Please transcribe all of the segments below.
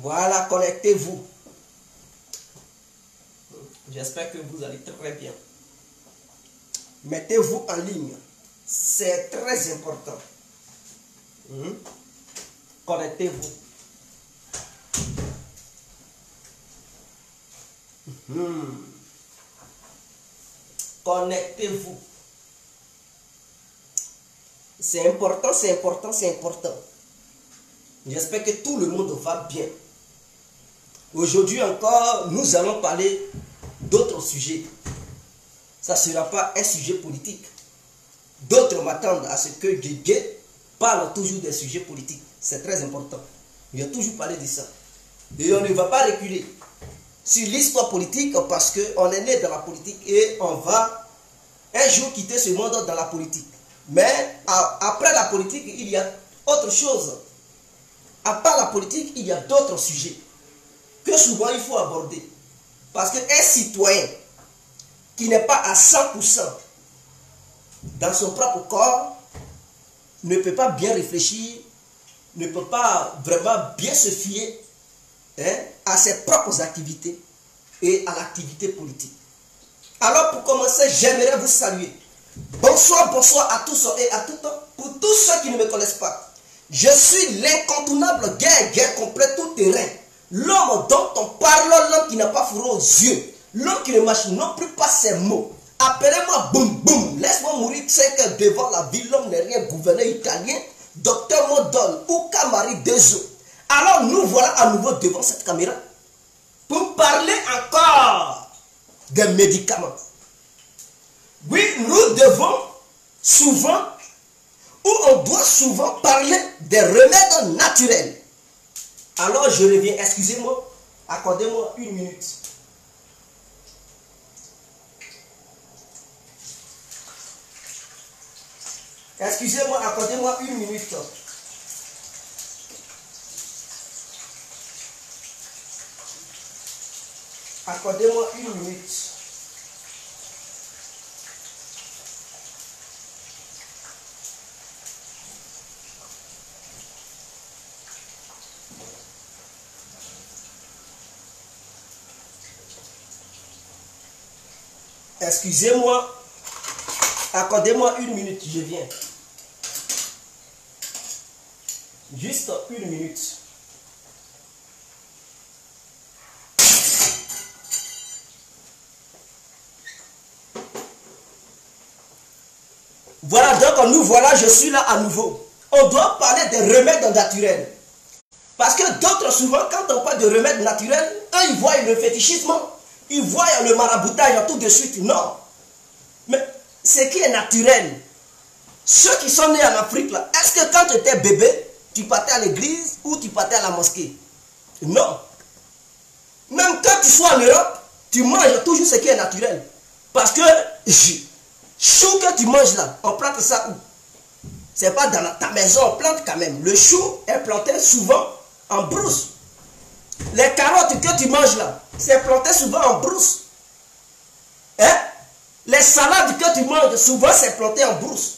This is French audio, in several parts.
Voilà, connectez-vous. J'espère que vous allez très bien. Mettez-vous en ligne. C'est très important. Connectez-vous. Connectez-vous. C'est important, c'est important, c'est important. J'espère que tout le monde va bien. Aujourd'hui encore, nous allons parler d'autres sujets. Ça ne sera pas un sujet politique. D'autres m'attendent à ce que Guégué parle toujours des sujets politiques. C'est très important. Il a toujours parlé de ça. Et on ne va pas reculer sur l'histoire politique parce qu'on est né dans la politique et on va un jour quitter ce monde dans la politique. Mais après la politique, il y a autre chose. À part la politique, il y a d'autres sujets que souvent il faut aborder. Parce qu'un citoyen qui n'est pas à 100% dans son propre corps ne peut pas bien réfléchir, ne peut pas vraiment bien se fier à ses propres activités et à l'activité politique. Alors pour commencer, j'aimerais vous saluer. Bonsoir, bonsoir à tous et à toutes. Pour tous ceux qui ne me connaissent pas, je suis l'incontournable guerre complet tout terrain. L'homme dont on parle, l'homme qui n'a pas fourré aux yeux, l'homme qui ne marche non plus pas ses mots. Appelez-moi boum boum, laisse-moi mourir 5 heures devant la ville, l'homme n'est rien, gouverneur italien, docteur Modol ou Camari Dezo. Alors nous voilà à nouveau devant cette caméra pour parler encore des médicaments. Oui, nous devons souvent, ou on doit souvent parler des remèdes naturels. Alors je reviens, excusez-moi, accordez-moi une minute. Excusez-moi, accordez-moi une minute. Accordez-moi une minute. Excusez-moi, accordez-moi une minute, je viens. Juste une minute. Voilà, donc nous voilà, je suis là à nouveau. On doit parler des remèdes naturels. Parce que d'autres, souvent, quand on parle de remèdes naturels, eux, ils voient le fétichisme. Ils voient le maraboutage tout de suite. Non. Mais ce qui est naturel, ceux qui sont nés en Afrique, là, est-ce que quand tu étais bébé, tu partais à l'église ou tu partais à la mosquée? Non. Même quand tu sois en Europe, tu manges toujours ce qui est naturel. Parce que chou que tu manges là, on plante ça où? C'est pas dans ta maison, on plante quand même. Le chou est planté souvent en brousse. Les carottes que tu manges là, c'est planté souvent en brousse. Hein? Les salades que tu manges, souvent c'est planté en brousse.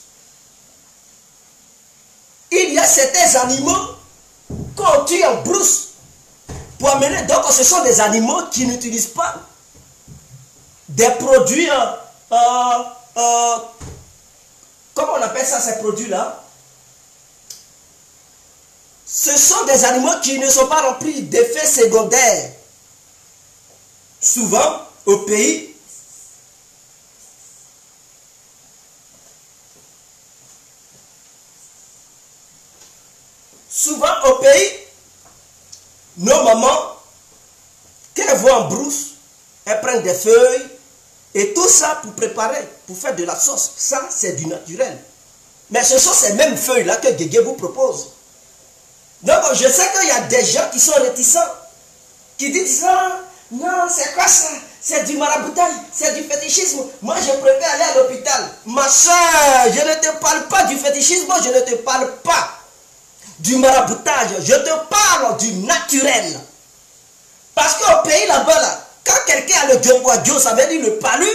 Il y a certains animaux qu'on tue en brousse pour amener. Donc ce sont des animaux qui n'utilisent pas des produits, comment on appelle ça ces produits là? Ce sont des animaux qui ne sont pas remplis d'effets secondaires. Souvent, au pays, nos mamans, quand elles vont en brousse, elles prennent des feuilles et tout ça pour préparer, pour faire de la sauce. Ça, c'est du naturel. Mais ce sont ces mêmes feuilles-là que Guégué vous propose. Donc, je sais qu'il y a des gens qui sont réticents, qui disent ça, non, c'est quoi ça? C'est du maraboutage, c'est du fétichisme. Moi, je préfère aller à l'hôpital. Ma soeur, je ne te parle pas du fétichisme, je ne te parle pas du maraboutage, je te parle du naturel. Parce qu'au pays là-bas, là, quand quelqu'un a le djongwadjo, ça veut dire le palu,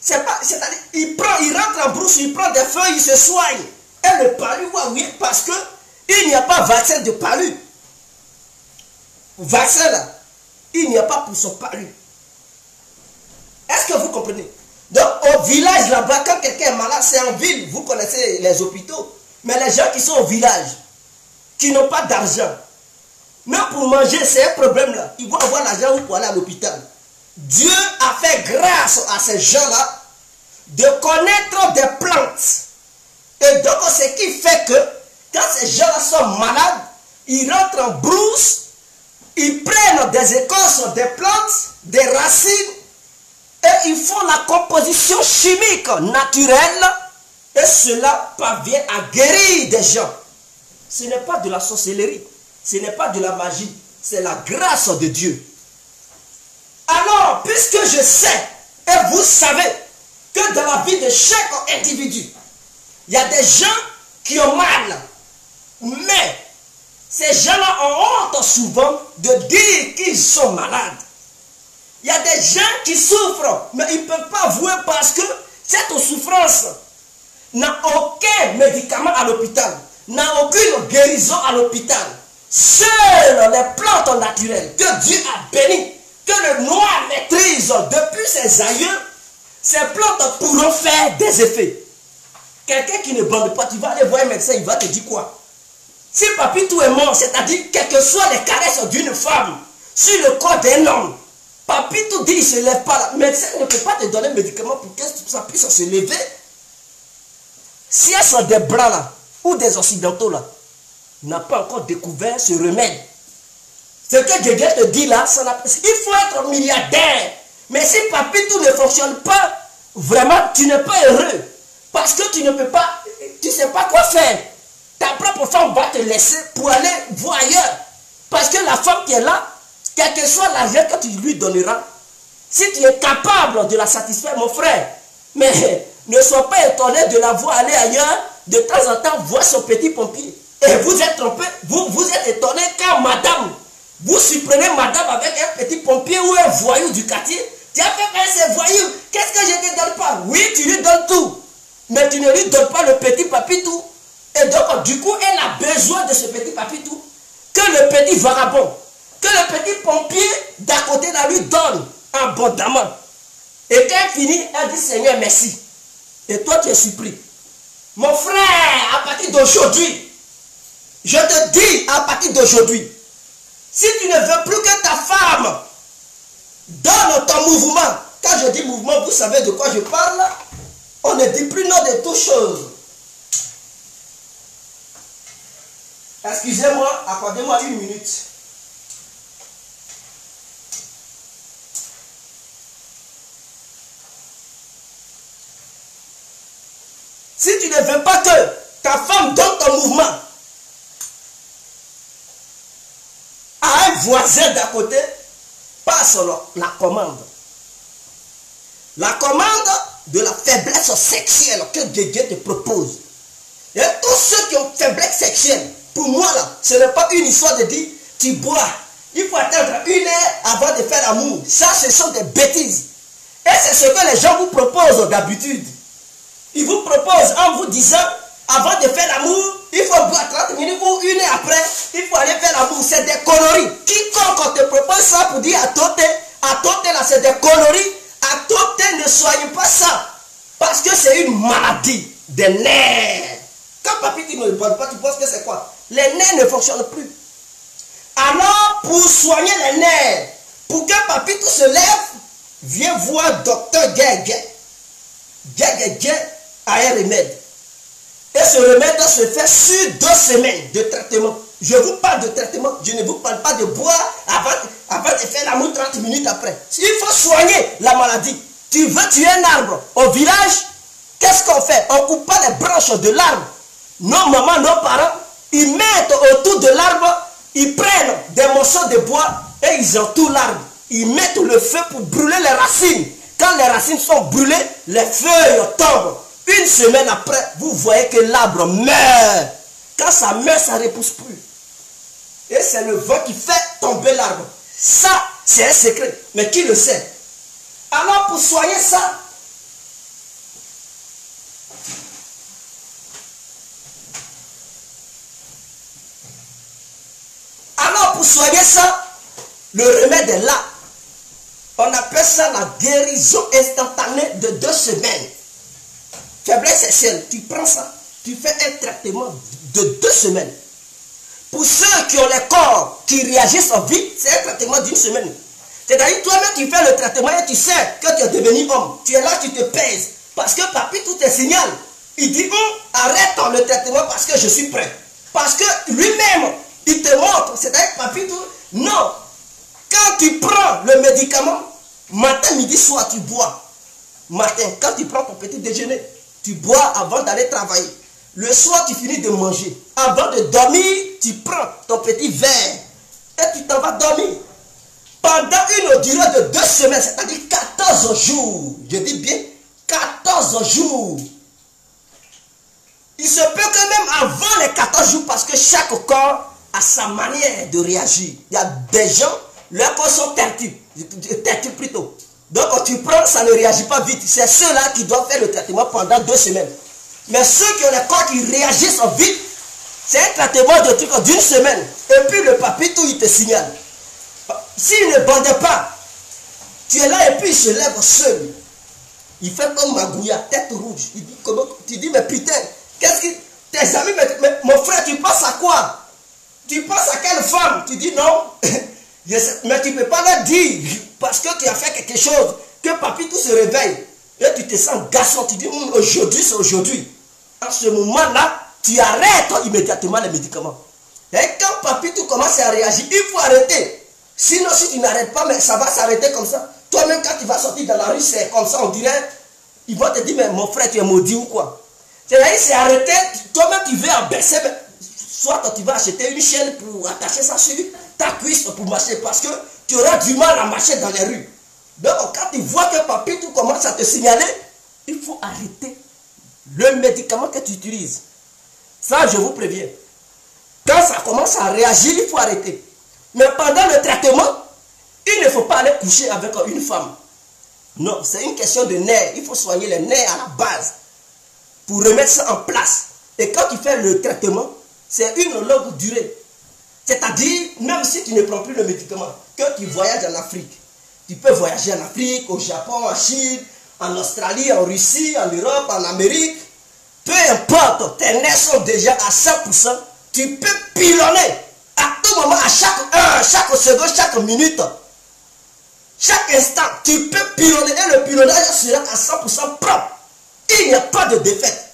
c'est-à-dire, il rentre en brousse, il prend des feuilles, il se soigne. Et le palu, oui, parce que il n'y a pas vaccin de palu. vaccin là, il n'y a pas pour son pari. Est-ce que vous comprenez? Donc au village là-bas, quand quelqu'un est malade, c'est en ville, vous connaissez les hôpitaux. Mais les gens qui sont au village, qui n'ont pas d'argent, même pour manger, c'est un problème là. Ils vont avoir l'argent pour aller à l'hôpital. Dieu a fait grâce à ces gens-là de connaître des plantes. Et donc, ce qui fait que quand ces gens-là sont malades, ils rentrent en brousse, ils prennent des écorces des plantes, des racines, et ils font la composition chimique naturelle, et cela parvient à guérir des gens. Ce n'est pas de la sorcellerie, ce n'est pas de la magie, c'est la grâce de Dieu. Alors, puisque je sais, et vous savez, que dans la vie de chaque individu, il y a des gens qui ont mal, mais ces gens-là ont honte souvent de dire qu'ils sont malades. Il y a des gens qui souffrent, mais ils ne peuvent pas avouer parce que cette souffrance n'a aucun médicament à l'hôpital, n'a aucune guérison à l'hôpital. Seules les plantes naturelles que Dieu a bénies, que le noir maîtrise depuis ses aïeux, ces plantes pourront faire des effets. Quelqu'un qui ne bande pas, tu vas aller voir un médecin, il va te dire quoi? Si Papitou est mort, c'est-à-dire quelles que soient les caresses d'une femme sur le corps d'un homme, Papitou dit il ne se lève pas là. Le médecin ne peut pas te donner un médicament pour que ça puisse se lever. Si elles sont des blancs là, ou des occidentaux là, n'a pas encore découvert ce remède. Ce que Dieu te dit là, il faut être milliardaire. Mais si Papitou ne fonctionne pas, vraiment, tu n'es pas heureux. Parce que tu ne peux pas, tu ne sais pas quoi faire. Ta propre femme va te laisser pour aller voir ailleurs. Parce que la femme qui est là, quel que soit l'argent que tu lui donneras, si tu es capable de la satisfaire, mon frère, mais ne sois pas étonné de la voir aller ailleurs, de temps en temps voir son petit pompier. Et vous êtes trompé, vous êtes étonné quand madame, vous surprenez madame avec un petit pompier ou un voyou du quartier. Tu as fait faire ces voyous, qu'est-ce que je ne te donne pas? Oui, tu lui donnes tout, mais tu ne lui donnes pas le petit papitou. Et donc, du coup, elle a besoin de ce petit papitou que le petit vagabond, que le petit pompier d'à côté là lui donne abondamment. Et quand elle finit, elle dit Seigneur, merci. Et toi, tu es surpris. Mon frère, à partir d'aujourd'hui, je te dis, à partir d'aujourd'hui, si tu ne veux plus que ta femme donne ton mouvement, quand je dis mouvement, vous savez de quoi je parle, on ne dit plus non de toutes choses. Excusez-moi, accordez-moi une minute. Si tu ne veux pas que ta femme donne ton mouvement à un voisin d'à côté, passe la commande. La commande de la faiblesse sexuelle que Dieu te propose. Et tous ceux qui ont faiblesse sexuelle, pour moi là, ce n'est pas une histoire de dire tu bois, il faut attendre 1 heure avant de faire l'amour. Ça, ce sont des bêtises. Et c'est ce que les gens vous proposent d'habitude. Ils vous proposent en vous disant, avant de faire l'amour, il faut boire 30 minutes ou 1 heure après, il faut aller faire l'amour. C'est des conneries. Quiconque te propose ça pour dire à Tote là, c'est des conneries. À Tote, ne soyez pas ça. Parce que c'est une maladie des nerfs. Quand papy tu ne boit pas, tu penses que c'est quoi? Les nerfs ne fonctionnent plus. Alors, pour soigner les nerfs, pour que papy tout se lève, viens voir docteur Guégué. Guégué a un remède. Et ce remède se fait sur 2 semaines de traitement. Je vous parle de traitement, je ne vous parle pas de boire avant de faire l'amour 30 minutes après. Il faut soigner la maladie. Tu veux tuer un arbre au village, qu'est-ce qu'on fait? On coupe pas les branches de l'arbre. Nos mamans, nos parents, ils mettent autour de l'arbre, ils prennent des morceaux de bois et ils entourent l'arbre. Ils mettent le feu pour brûler les racines. Quand les racines sont brûlées, les feuilles tombent. 1 semaine après, vous voyez que l'arbre meurt. Quand ça meurt, ça ne repousse plus. Et c'est le vent qui fait tomber l'arbre. Ça, c'est un secret. Mais qui le sait? Alors, pour soigner ça, Le remède est là. On appelle ça la guérison instantanée de 2 semaines. Faiblesse sexuelle, tu prends ça, tu fais un traitement de 2 semaines. Pour ceux qui ont les corps qui réagissent vite, c'est un traitement d'1 semaine. C'est-à-dire, toi-même, tu fais le traitement et tu sais que tu es devenu homme. Tu es là, tu te pèses. Parce que papy, tout est signal. Il dit, arrête le traitement parce que je suis prêt. Parce que lui-même, il te montre. C'est-à-dire, papy, tout. Non. Quand tu prends le médicament, matin, midi, soir, tu bois. Matin, quand tu prends ton petit déjeuner, tu bois avant d'aller travailler. Le soir, tu finis de manger. Avant de dormir, tu prends ton petit verre et tu t'en vas dormir. Pendant une durée de 2 semaines, c'est-à-dire 14 jours. Je dis bien 14 jours. Il se peut que même avant les 14 jours, parce que chaque corps a sa manière de réagir. Il y a des gens, leurs corps sont tertiles plutôt. Donc quand tu prends, ça ne réagit pas vite. C'est ceux-là qui doivent faire le traitement pendant 2 semaines. Mais ceux qui ont les corps qui réagissent vite, c'est un traitement de truc d'1 semaine. Et puis le papy, tout, il te signale. S'il ne bandait pas, tu es là et puis il se lève seul. Il fait comme Magouya, tête rouge. Il dit, comment, tu dis, mais putain, qu'est-ce que tes amis, mais mon frère, tu penses à quoi? Tu penses à quelle femme? Tu dis non. Mais tu ne peux pas leur dire parce que tu as fait quelque chose, que papy tout se réveille. Et tu te sens garçon, tu dis, aujourd'hui c'est aujourd'hui. En ce moment-là, tu arrêtes immédiatement les médicaments. Et quand papy tout commence à réagir, il faut arrêter. Sinon, si tu n'arrêtes pas, mais ça va s'arrêter comme ça. Toi-même, quand tu vas sortir dans la rue, c'est comme ça, on dirait, ils vont te dire, mais mon frère, tu es maudit ou quoi? C'est-à-dire, c'est arrêté, toi-même, tu veux en baisser, soit tu vas acheter une chaîne pour attacher ça sur ta cuisse pour marcher, parce que tu auras du mal à marcher dans les rues. Donc, quand tu vois que papy, tout commence à te signaler, il faut arrêter le médicament que tu utilises. Ça, je vous préviens. Quand ça commence à réagir, il faut arrêter. Mais pendant le traitement, il ne faut pas aller coucher avec une femme. Non, c'est une question de nerfs. Il faut soigner les nerfs à la base pour remettre ça en place. Et quand tu fais le traitement, c'est une longue durée. C'est-à-dire, même si tu ne prends plus le médicament, que tu voyages en Afrique, tu peux voyager en Afrique, au Japon, en Chine, en Australie, en Russie, en Europe, en Amérique. Peu importe, tes nerfs sont déjà à 100%. Tu peux pilonner à tout moment, à chaque heure, chaque seconde, chaque minute. Chaque instant, tu peux pilonner et le pilonnage sera à 100% propre. Il n'y a pas de défaite.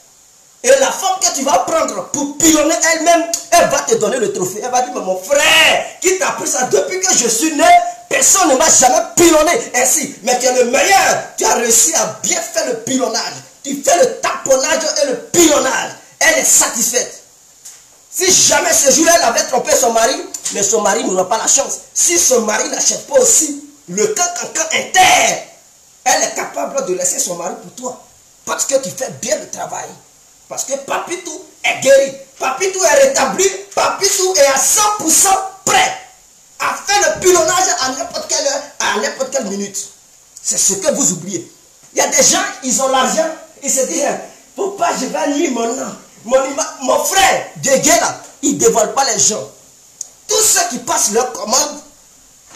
Et la femme que tu vas prendre pour pilonner elle-même, elle va te donner le trophée. Elle va dire, mais mon frère, qui t'a pris ça depuis que je suis né, personne ne m'a jamais pilonné ainsi. Mais tu es le meilleur. Tu as réussi à bien faire le pilonnage. Tu fais le taponnage et le pilonnage. Elle est satisfaite. Si jamais ce jour-là, elle avait trompé son mari, mais son mari n'aura pas la chance. Si son mari n'achète pas aussi le cancan inter, elle est capable de laisser son mari pour toi. Parce que tu fais bien le travail. Parce que Papitou est guéri. Papitou est rétabli. Papitou est à 100% prêt à faire le pilonnage à n'importe quelle heure, à n'importe quelle minute. C'est ce que vous oubliez. Il y a des gens, ils ont l'argent, ils se disent, faut pas, je vais nuire mon nom. Mon frère, Guégué là, il ne dévoile pas les gens. Tous ceux qui passent leur commande,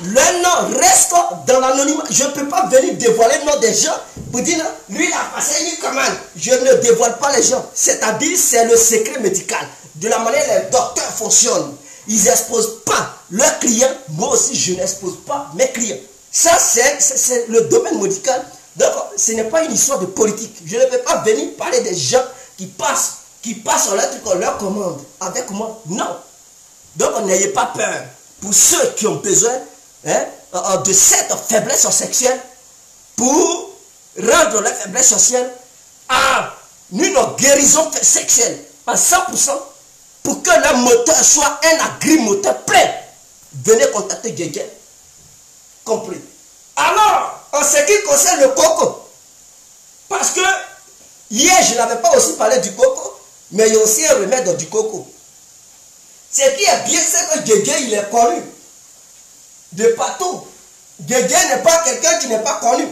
leur nom reste dans l'anonymat. Je ne peux pas venir dévoiler le nom des gens pour dire, non, lui il a passé une commande. Je ne dévoile pas les gens. C'est-à-dire, c'est le secret médical. De la manière dont les docteurs fonctionnent. Ils n'exposent pas leurs clients. Moi aussi, je n'expose pas mes clients. Ça, c'est le domaine médical. Donc, ce n'est pas une histoire de politique. Je ne peux pas venir parler des gens qui passent leur commande avec moi. Non. Donc, n'ayez pas peur. Pour ceux qui ont besoin de cette faiblesse sexuelle, pour rendre la faiblesse sexuelle à une guérison sexuelle à 100%, pour que le moteur soit un agrimoteur prêt, venez contacter Guégué. Compris. Alors, en ce qui concerne le coco, parce que hier je n'avais pas aussi parlé du coco, mais il y a aussi un remède du coco. Ce qui est bien, c'est que Guégué, il est connu de partout. Guégué n'est pas quelqu'un qui n'est pas connu.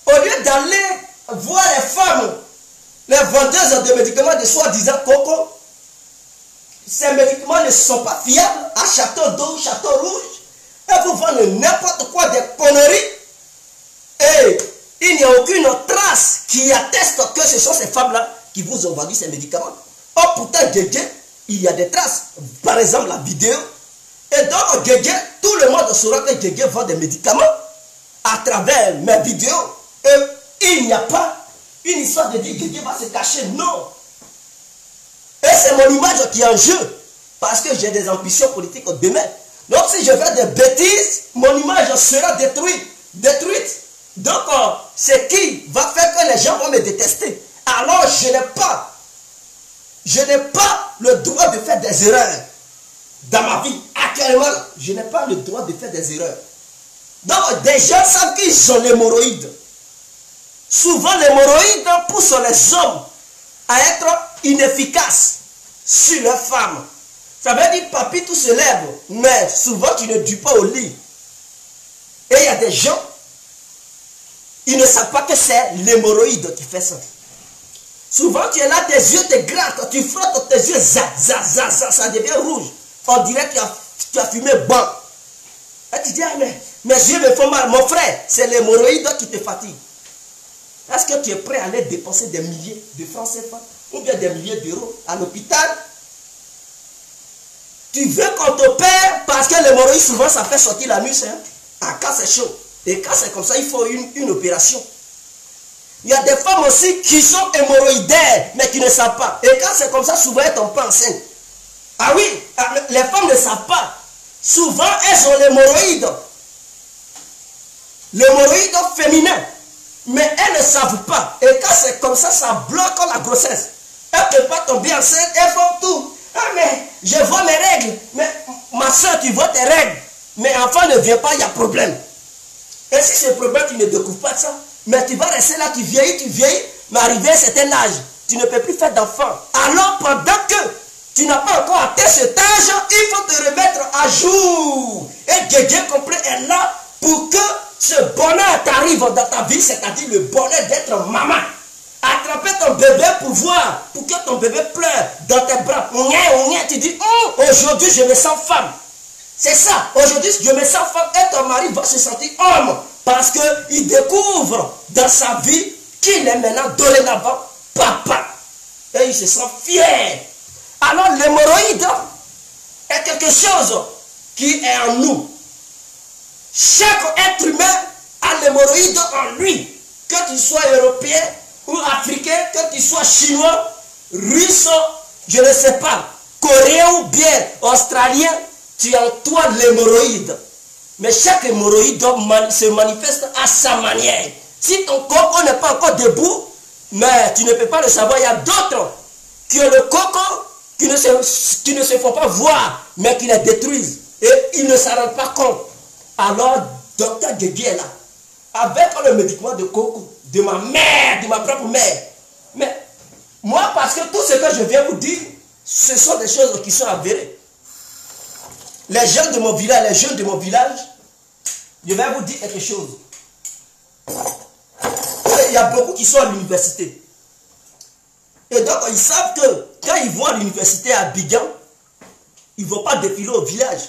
Au lieu d'aller voir les femmes, les vendeuses de médicaments de soi-disant coco, ces médicaments ne sont pas fiables à Château d'eau, Château Rouge. Elles vous vendent n'importe quoi, des conneries. Et il n'y a aucune trace qui atteste que ce sont ces femmes-là qui vous ont vendu ces médicaments. Or, pourtant, il y a des traces. Par exemple, la vidéo. Et donc, tout le monde saura que Guégué vend des médicaments à travers mes vidéos. Et il n'y a pas une histoire de dire Guégué va se cacher. Non. Et c'est mon image qui est en jeu. Parce que j'ai des ambitions politiques demain. Donc, si je fais des bêtises, mon image sera détruite. Donc, c'est qui va faire que les gens vont me détester. Alors, je n'ai pas le droit de faire des erreurs dans ma vie. Actuellement, je n'ai pas le droit de faire des erreurs. Donc, des gens savent qu'ils ont l'hémorroïde. Souvent, l'hémorroïde pousse les hommes à être inefficaces sur leurs femmes. Ça veut dire, papy, tout se lève, mais souvent, tu ne dors pas au lit. Et il y a des gens, ils ne savent pas que c'est l'hémorroïde qui fait ça. Souvent, tu es là, tes yeux te grattent, tu frottes tes yeux, ça devient rouge. On dirait que tu as fumé bon. Et tu dis, ah, mais mes yeux me font mal. Mon frère, c'est l'hémorroïde qui te fatigue. Est-ce que tu es prêt à aller dépenser des milliers de francs CFA ou bien des milliers d'euros à l'hôpital? Tu veux qu'on t'opère parce que l'hémorroïde, souvent, ça fait sortir la nuit. Hein? Quand c'est chaud. Et quand c'est comme ça, il faut une opération. Il y a des femmes aussi qui sont hémorroïdaires, mais qui ne savent pas. Et quand c'est comme ça, souvent, elles tombent pas enceintes. Ah oui, les femmes ne savent pas. Souvent, elles ont l'hémorroïde. L'hémorroïde féminin. Mais elles ne savent pas. Et quand c'est comme ça, ça bloque la grossesse. Elles ne peuvent pas tomber enceinte, elles font tout. Ah mais, je vois mes règles. Mais ma soeur, tu vois tes règles. Mais enfant ne vient pas, il y a problème. Et si c'est problème, tu ne découvres pas ça. Mais tu vas rester là, tu vieillis, mais arrivé à un certain âge, tu ne peux plus faire d'enfant. Alors pendant que tu n'as pas encore atteint cet âge, il faut te remettre à jour. Et Guégué complet est là pour que ce bonheur t'arrive dans ta vie, c'est-à-dire le bonheur d'être maman. Attraper ton bébé pour voir, pour que ton bébé pleure dans tes bras. Tu dis, aujourd'hui je me sens femme. C'est ça, aujourd'hui je me sens femme et ton mari va se sentir homme. Parce qu'il découvre dans sa vie qu'il est maintenant dorénavant papa. Et il se sent fier. Alors l'hémorroïde est quelque chose qui est en nous. Chaque être humain a l'hémorroïde en lui. Que tu sois européen ou africain, que tu sois chinois, russe, je ne sais pas, coréen ou bien australien, tu as en toi l'hémorroïde. Mais chaque hémorroïde se manifeste à sa manière. Si ton coco n'est pas encore debout, mais tu ne peux pas le savoir, il y a d'autres qui ont le coco, qui ne se font pas voir, mais qui les détruisent. Et ils ne s'en rendent pas compte. Alors, docteur Guégué est là, avec le médicament de coco, de ma mère, de ma propre mère. Mais moi, parce que tout ce que je viens vous dire, ce sont des choses qui sont avérées. Les jeunes de mon village, je vais vous dire quelque chose. Il y a beaucoup qui sont à l'université. Et donc, ils savent que quand ils vont à l'université à Abidjan, ils ne vont pas défiler au village.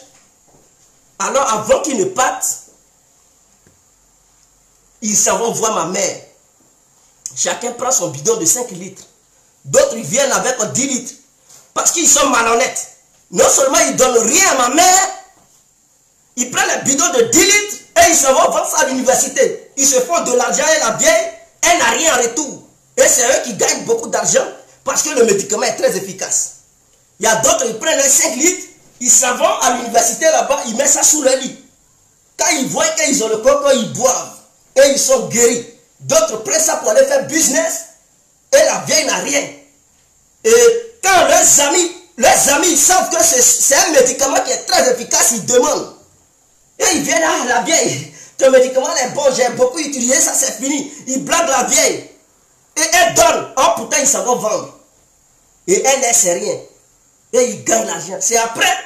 Alors, avant qu'ils ne partent, ils s'en vont voir ma mère. Chacun prend son bidon de 5 litres. D'autres, ils viennent avec 10 litres. Parce qu'ils sont malhonnêtes. Non seulement ils ne donnent rien à ma mère, ils prennent les bidons de 10 litres et ils s'en vont vendre ça à l'université. Ils se font de l'argent et la vieille, elle n'a rien en retour. Et c'est eux qui gagnent beaucoup d'argent parce que le médicament est très efficace. Il y a d'autres, ils prennent les 5 litres, ils s'en vont à l'université là-bas, ils mettent ça sous le lit. Quand ils voient qu'ils ont le coco, ils boivent et ils sont guéris. D'autres prennent ça pour aller faire business et la vieille n'a rien. Et quand leurs amis ils savent que c'est un médicament qui est très efficace, ils demandent. Et ils viennent, ah la vieille, ton médicament est bon, j'ai beaucoup utilisé, ça c'est fini. Ils blaguent la vieille. Et elle donne. Oh pourtant ils s'en vont vendre. Et elle ne sait rien. Et ils gagnent l'argent. C'est après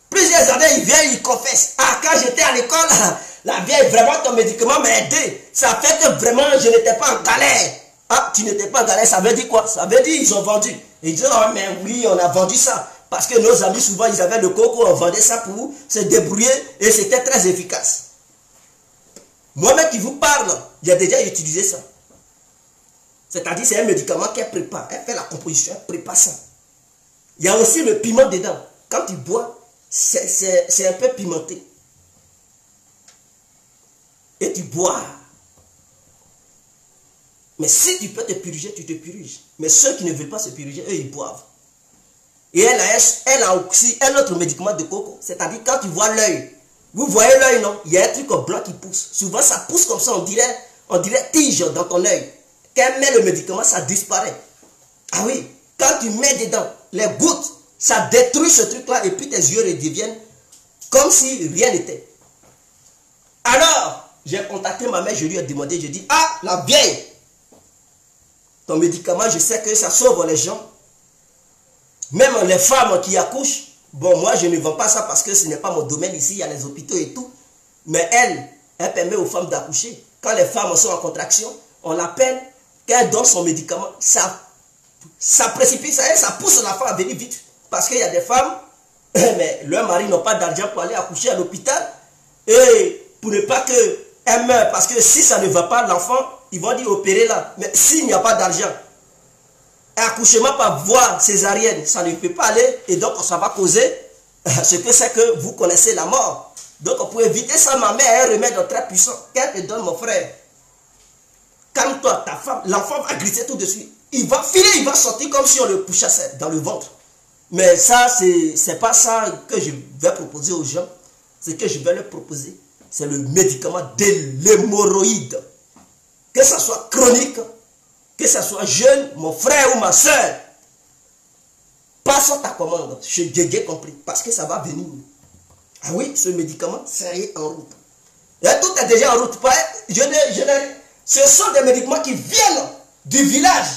plusieurs années, ils viennent, ils confessent. Ah quand j'étais à l'école, la vieille, vraiment ton médicament m'a aidé. Ça fait que vraiment je n'étais pas en galère. Ah tu n'étais pas en galère, ça veut dire quoi? Ça veut dire ils ont vendu. Ils disent, oh mais oui, on a vendu ça. Parce que nos amis, souvent, ils avaient le coco, on vendait ça pour se débrouiller et c'était très efficace. Moi-même qui vous parle, j'ai déjà utilisé ça. C'est-à-dire, c'est un médicament qu'elle prépare. Elle fait la composition, elle prépare ça. Il y a aussi le piment dedans. Quand tu bois, c'est un peu pimenté. Et tu bois. Mais si tu peux te purger, tu te purges. Mais ceux qui ne veulent pas se purger, eux, ils boivent. Et elle a aussi un autre médicament de coco. C'est-à-dire, quand tu vois l'œil, vous voyez l'œil, non? Il y a un truc blanc qui pousse. Souvent, ça pousse comme ça, on dirait tige dans ton œil. Quand elle met le médicament, ça disparaît. Ah oui, quand tu mets dedans les gouttes, ça détruit ce truc-là et puis tes yeux redeviennent comme si rien n'était. Alors, j'ai contacté ma mère, je lui ai demandé, je dis, ah, la vieille, ton médicament, je sais que ça sauve les gens. Même les femmes qui accouchent, bon, moi, je ne vends pas ça parce que ce n'est pas mon domaine ici, il y a les hôpitaux et tout. Mais elle permet aux femmes d'accoucher. Quand les femmes sont en contraction, on l'appelle, quand elle donne son médicament, ça précipite, ça pousse la femme à venir vite. Parce qu'il y a des femmes, mais leurs maris n'ont pas d'argent pour aller accoucher à l'hôpital. Et pour ne pas qu'elle meure, parce que si ça ne va pas, l'enfant, ils vont dire opérer là. Mais s'il n'y a pas d'argent, accouchement par voie césarienne, ça ne peut pas aller. Et donc, ça va causer ce que c'est que vous connaissez la mort. Donc, pour éviter ça, ma mère a un remède très puissant. Qu'elle te donne, mon frère. Calme-toi, ta femme, l'enfant va glisser tout de suite. Il va filer, il va sortir comme si on le poussait dans le ventre. Mais ça, c'est pas ça que je vais proposer aux gens. Ce que je vais leur proposer, c'est le médicament de l'hémorroïde. Que ça soit chronique, que ça soit jeune, mon frère ou ma soeur. Passe ta commande, chez Guégué compris, parce que ça va venir. Ah oui, ce médicament, c'est en route. Et tout est déjà en route. Ce sont des médicaments qui viennent du village.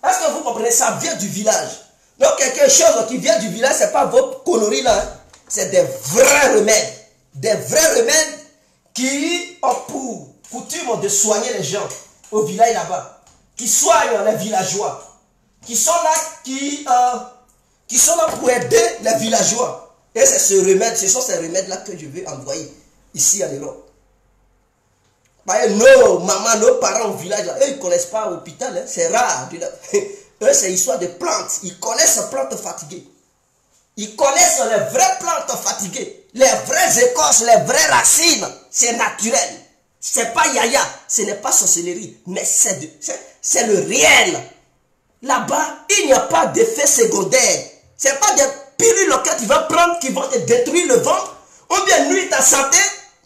Est-ce que vous comprenez? Ça vient du village. Donc quelque chose qui vient du village, ce n'est pas votre connerie là. Hein. C'est des vrais remèdes. Des vrais remèdes qui ont pour coutume de soigner les gens au village là-bas. Qui soignent les villageois. Qui sont là pour aider les villageois. Et c'est ce remède, ce sont ces remèdes-là que je vais envoyer ici en Europe. Nos mamans, nos parents au village, là, eux, ils ne connaissent pas l'hôpital, hein, c'est rare. Eux, c'est histoire de plantes. Ils connaissent les plantes fatiguées. Ils connaissent les vraies plantes fatiguées. Les vraies écorces, les vraies racines. C'est naturel. C'est pas yaya, ce n'est pas sorcellerie, mais c'est le réel. Là-bas, il n'y a pas d'effet secondaire. Ce n'est pas des pilules que tu vas prendre qui vont te détruire le ventre, ou bien nuire ta santé.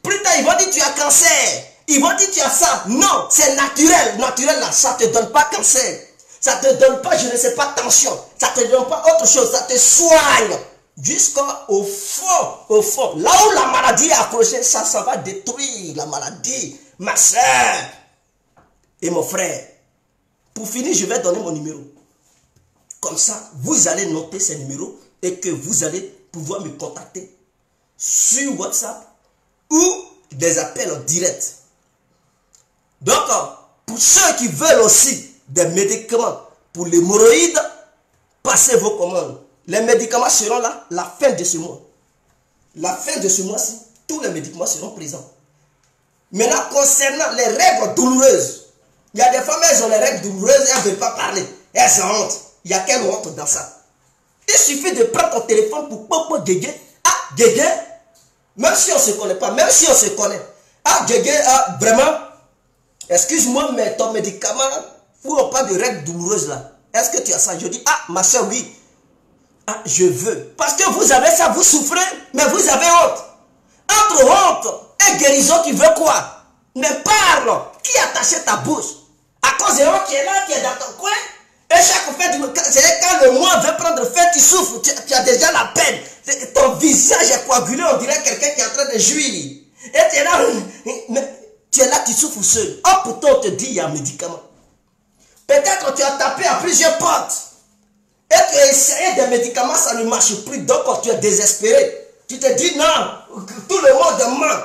Plus tard, ils vont dire tu as cancer. Ils vont dire tu as ça. Non, c'est naturel. Naturel là, ça ne te donne pas cancer. Ça ne te donne pas, je ne sais pas, tension. Ça ne te donne pas autre chose. Ça te soigne. Jusqu'au fond, au fond. Là où la maladie est accrochée, ça va détruire la maladie. Ma soeur et mon frère. Pour finir, je vais donner mon numéro. Comme ça, vous allez noter ces numéros et que vous allez pouvoir me contacter sur WhatsApp ou des appels en direct. Donc, pour ceux qui veulent aussi des médicaments pour l'hémorroïde, passez vos commandes. Les médicaments seront là la fin de ce mois. La fin de ce mois-ci, tous les médicaments seront présents. Maintenant, concernant les règles douloureuses, il y a des femmes, elles ont les règles douloureuses, elles ne veulent pas parler. Elles ont honte. Il y a quelle honte dans ça? Il suffit de prendre ton téléphone pour Guégué. Ah, Guégué, même si on ne se connaît pas, même si on se connaît. Ah, Guégué, ah, vraiment, excuse-moi, mais ton médicament, où on parle de règles douloureuses là, est-ce que tu as ça? Je dis, ah, ma soeur, oui. Ah, je veux. Parce que vous avez ça, vous souffrez, mais vous avez honte. Entre honte et guérison, tu veux quoi? Mais parle. Qui a attaché ta bouche? À cause de honte qui est là, qui est dans ton coin. Et chaque fois, c'est quand le mois veut prendre fin, tu souffres, tu as déjà la peine. Ton visage est coagulé, on dirait quelqu'un qui est en train de jouir. Et tu es là, tu es là, tu souffres seul. Oh, pourtant, on te dit, il y a un médicament. Peut-être que tu as tapé à plusieurs portes. Et tu as essayé des médicaments, ça ne marche plus. Donc, quand tu es désespéré, tu te dis, non, tout le monde ment.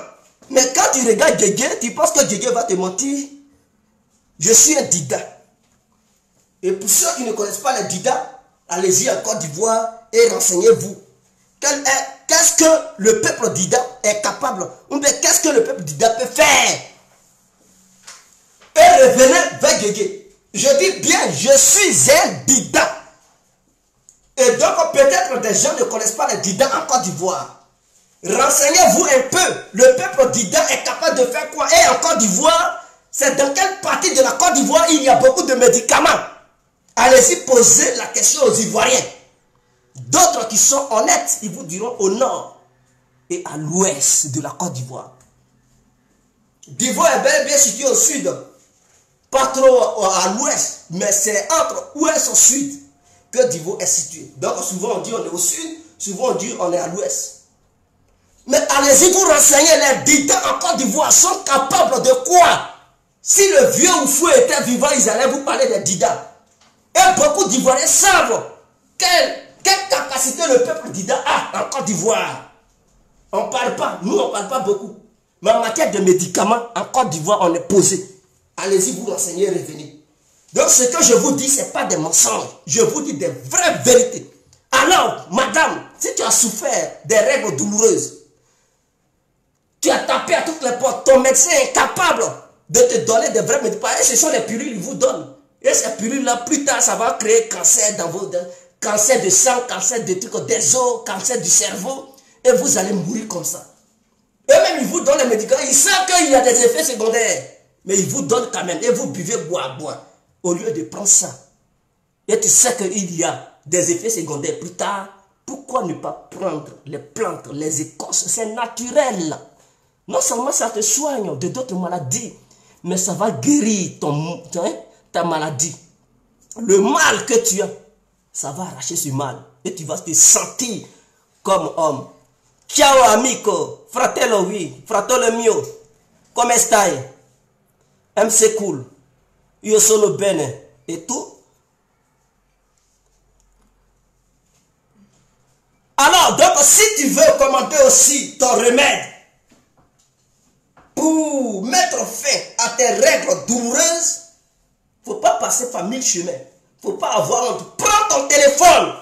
Mais quand tu regardes Guégué, tu penses que Guégué va te mentir. Je suis un dida. Et pour ceux qui ne connaissent pas les dida, Allez-y en Côte d'Ivoire et renseignez-vous. Qu'est-ce que le peuple d'Ida est capable, ou bien qu'est-ce que le peuple d'Ida peut faire? Et revenez vers Guégué. Je dis bien, je suis un Dida. Et donc peut-être des gens ne connaissent pas les Dida en Côte d'Ivoire. Renseignez-vous un peu. Le peuple d'Ida est capable de faire quoi? Et en Côte d'Ivoire, c'est dans quelle partie de la Côte d'Ivoire il y a beaucoup de médicaments? Allez-y poser la question aux Ivoiriens. D'autres qui sont honnêtes, ils vous diront au nord et à l'ouest de la Côte d'Ivoire. D'Ivoire est bel et bien situé au sud. Pas trop à l'ouest, mais c'est entre ouest et sud que Divo est situé. Donc souvent on dit on est au sud, souvent on dit on est à l'ouest. Mais allez-y vous renseigner, les Dida en Côte d'Ivoire sont capables de quoi? Si le vieux Oufou était vivant, ils allaient vous parler des Dida. Et beaucoup d'Ivoiriens savent quelle capacité le peuple Dida a en Côte d'Ivoire. On ne parle pas, nous on ne parle pas beaucoup. Mais en matière de médicaments, en Côte d'Ivoire, on est posé. Allez-y vous renseigner, revenez. Donc ce que je vous dis, ce n'est pas des mensonges. Je vous dis des vraies vérités. Alors, madame, si tu as souffert des règles douloureuses, tu as tapé à toutes les portes, ton médecin est capable de te donner des vrais médicaments. Et ce sont les pilules qu'il vous donne. Et ces pilules-là, plus tard, ça va créer cancer dans vos dents, cancer de sang, cancer de trucs, des os, cancer du cerveau. Et vous allez mourir comme ça. Eux-mêmes, ils vous donnent les médicaments. Ils savent qu'il y a des effets secondaires. Mais ils vous donnent quand même. Et vous buvez boire. Au lieu de prendre ça. Et tu sais qu'il y a des effets secondaires plus tard. Pourquoi ne pas prendre les plantes, les écorces? C'est naturel. Non seulement ça te soigne de d'autres maladies, mais ça va guérir ta maladie. Le mal que tu as, ça va arracher ce mal. Et tu vas te sentir comme homme. Ciao amico, fratello oui, fratello mio, come stai? MC Cool, io sono bene, et tout. Alors, donc, si tu veux commander aussi ton remède pour mettre fin à tes règles douloureuses, il ne faut pas passer par 1000 chemins. Il ne faut pas avoir honte. Prends ton téléphone.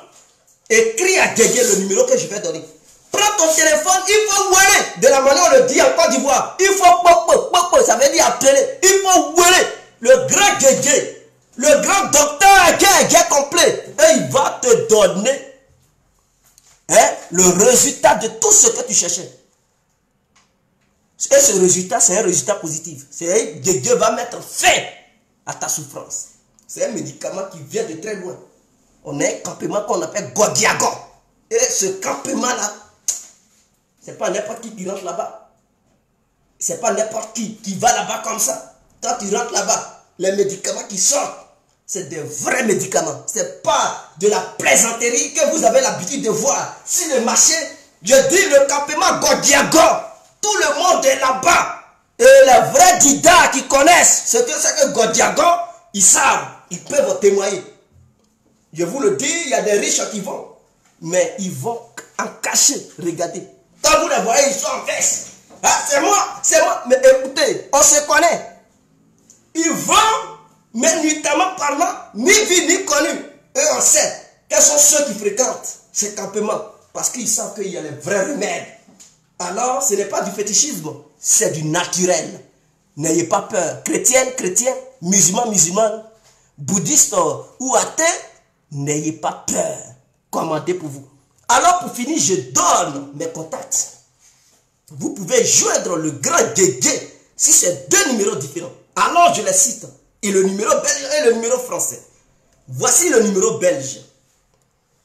Écris à Guégué le numéro que je vais donner. Prends ton téléphone, il faut ouéler. De la manière on le dit en Côte d'Ivoire. Il faut popo, ça veut dire appeler. Il faut ouéler. Le grand Guégué, le grand docteur Guégué complet. Et il va te donner le résultat de tout ce que tu cherchais. Et ce résultat, c'est un résultat positif. C'est que Dieu va mettre fin à ta souffrance. C'est un médicament qui vient de très loin. On a un campement qu'on appelle Godiago. Et ce campement-là, c'est pas n'importe qui rentre là-bas. C'est pas n'importe qui va là-bas comme ça. Quand tu rentres là-bas, les médicaments qui sortent, c'est des vrais médicaments. C'est pas de la plaisanterie que vous avez l'habitude de voir. Si le marché, je dis le campement Godiago, tout le monde est là-bas. Et les vrais Dida qui connaissent ce que c'est que Godiago, ils savent, ils peuvent témoigner. Je vous le dis, il y a des riches qui vont. Mais ils vont en cacher. Regardez. Quand vous les voyez, ils sont en veste. Ah, c'est moi. Mais écoutez, on se connaît. Ils vont, mais nuitamment parlant, ni vu ni connu. Et on sait quels sont ceux qui fréquentent ces campements. Parce qu'ils savent qu'il y a les vrais remèdes. Alors, ce n'est pas du fétichisme, c'est du naturel. N'ayez pas peur. Chrétien, musulman, bouddhiste ou athée, n'ayez pas peur. Commandez pour vous. Alors, pour finir, je donne mes contacts. Vous pouvez joindre le grand Guégué si c'est deux numéros différents. Alors, je les cite. Et le numéro belge et le numéro français. Voici le numéro belge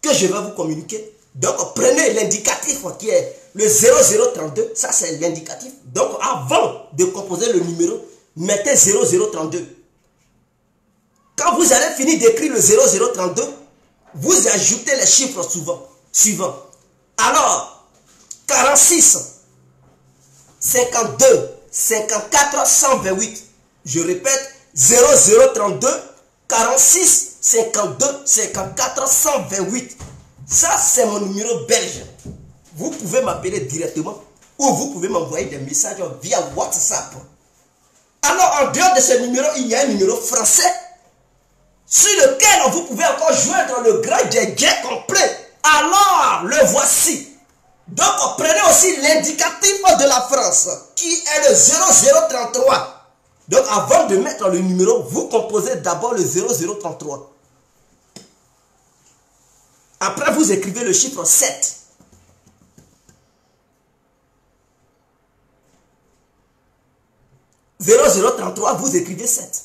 que je vais vous communiquer. Donc, prenez l'indicatif qui est le 0032. Ça, c'est l'indicatif. Donc, avant de composer le numéro, mettez 0032. Quand vous allez finir d'écrire le 0032, vous ajoutez les chiffres suivants. Alors, 46, 52, 54, 128. Je répète, 0032, 46, 52, 54, 128. Ça, c'est mon numéro belge. Vous pouvez m'appeler directement ou vous pouvez m'envoyer des messages via WhatsApp. Alors, en dehors de ce numéro, il y a un numéro français. sur lequel vous pouvez encore joindre le grand djedje complet, alors le voici. Donc prenez aussi l'indicatif de la France qui est le 0033. Donc avant de mettre le numéro, vous composez d'abord le 0033. Après vous écrivez le chiffre 7. « 0033, vous écrivez 7.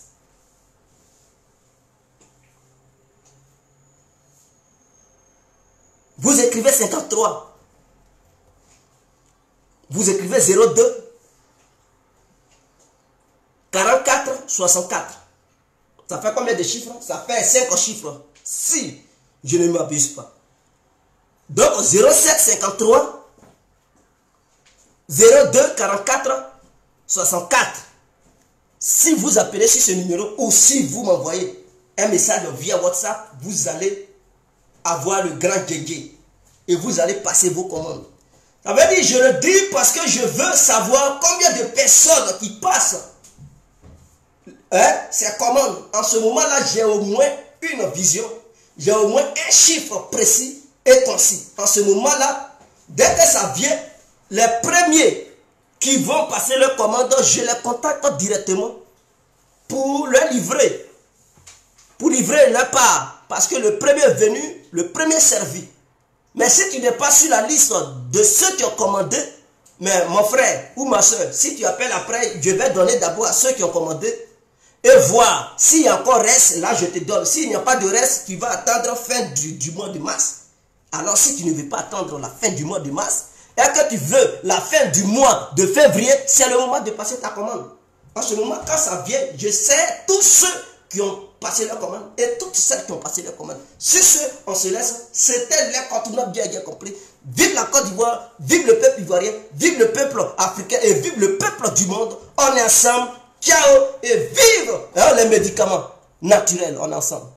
Vous écrivez 53. Vous écrivez 02 44 64. Ça fait combien de chiffres? Ça fait 5 chiffres. Si je ne m'abuse pas. Donc 07 53 02 44 64. Si vous appelez sur ce numéro ou si vous m'envoyez un message via WhatsApp, vous allez avoir le grand djedje et vous allez passer vos commandes. Ça veut dire, je le dis parce que je veux savoir combien de personnes qui passent ces commandes. En ce moment-là, j'ai au moins une vision, j'ai au moins un chiffre précis et concis. En ce moment-là, dès que ça vient, les premiers qui vont passer leur commande, je les contacte directement pour leur livrer. Pour livrer leur part. Parce que le premier venu, le premier servi. Mais si tu n'es pas sur la liste de ceux qui ont commandé, mais mon frère ou ma soeur, si tu appelles après, je vais donner d'abord à ceux qui ont commandé et voir s'il y a encore reste, là je te donne. S'il n'y a pas de reste, tu vas attendre fin du mois de mars. Alors si tu ne veux pas attendre la fin du mois de mars, et que tu veux la fin du mois de février, c'est le moment de passer ta commande. En ce moment, quand ça vient, je sais tous ceux qui ont passé leur commande et toutes celles qui ont passé leur commande. Sur ce, on se laisse. C'était l'incontournable bien compris. Vive la Côte d'Ivoire, vive le peuple ivoirien, vive le peuple africain et vive le peuple du monde. On est ensemble. Ciao et vive les médicaments naturels. On est ensemble.